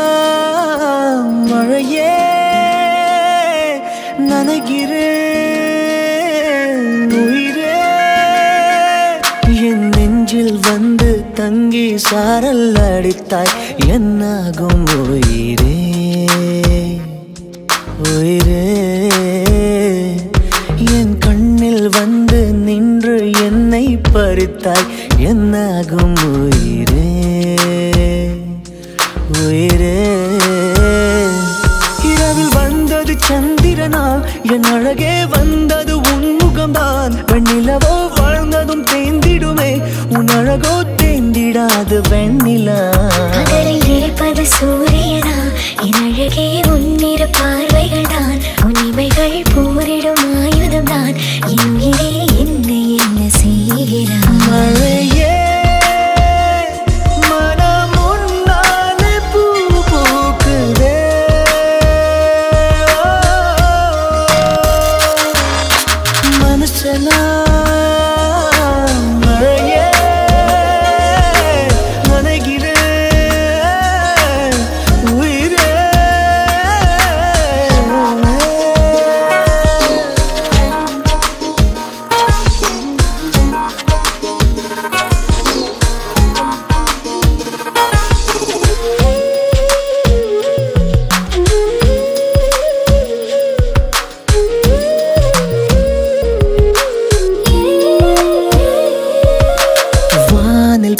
மனசெல்லாம் மழையே நனைகிறேன் உயிரே என் நெஞ்சில் வந்து தங்கி சாரல் அடித்தாய் என்னாகும் உயிரே உயிரே என் கண்ணில் வந்து நின்று என்னை பறித்தாய் என்னாகும் உயிரே உயிரே இரவில் வந்தது சந்திரனா என் அழகே வந்தது உன்முகம்தான் வெண்ணிலவோ வாழ்ந்ததும் தேந்திடுமே உன் அழகோ தேந்திடாது வெண்ணிலா பகலில் இருப்பது சூரியனா என் அழகே உன்னிரு பார்வைகள் தான் உன்னிமைகள் போரிடும் ஆயுதம் தான் என் உயிரே என்னை என்ன செய்கிறான் மழையே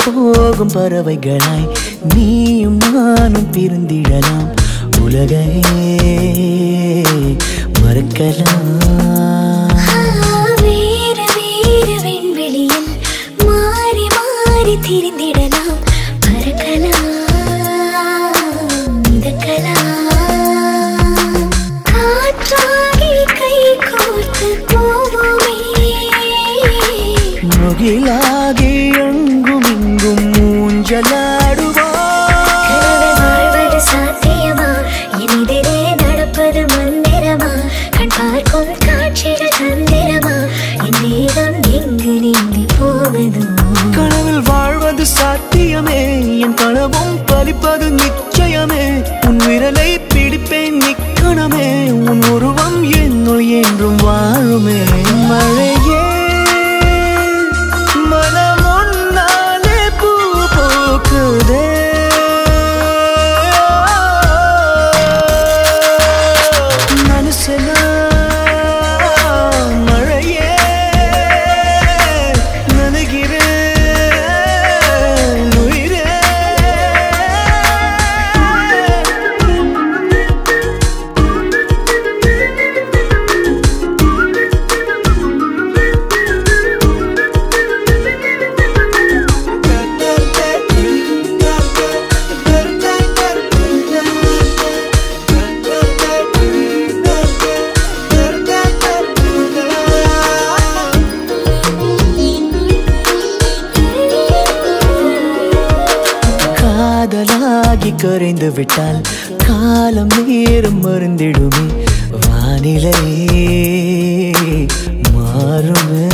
போகும் பறவைகளாய் நீயும் நானும் பிரிந்திடலாம் உலகையே மறக்கலாம் வேறு வேறு விண்வெளியில் மாறி மாறி திரிந்திடலாம் பறக்கலாம் மிதக்கலாம் காற்றாகி கை கோர்த்து போவோமே முகிலாகி எங்கும் இங்கும் வாழ்வது சாத்தியமா எதிரே நடப்பது மந்திரமா கண் பார்க்கும் காட்சிகள் தந்திரமா என் நேரம் எங்கு நீங்கி போவதோ கனவில் வாழ்வது சாத்தியமே என் கனவும் பலிப்பது நிச்சயமே உன் விரலை பிடிப்பேன் நிக்கணமே உன் உருவம் என்னுள் என்றும் வாழுமே மழையே காதலாகி கரைந்து விட்டால் காலம் நேரம் மறந்திடுமே வானிலை மாறுமே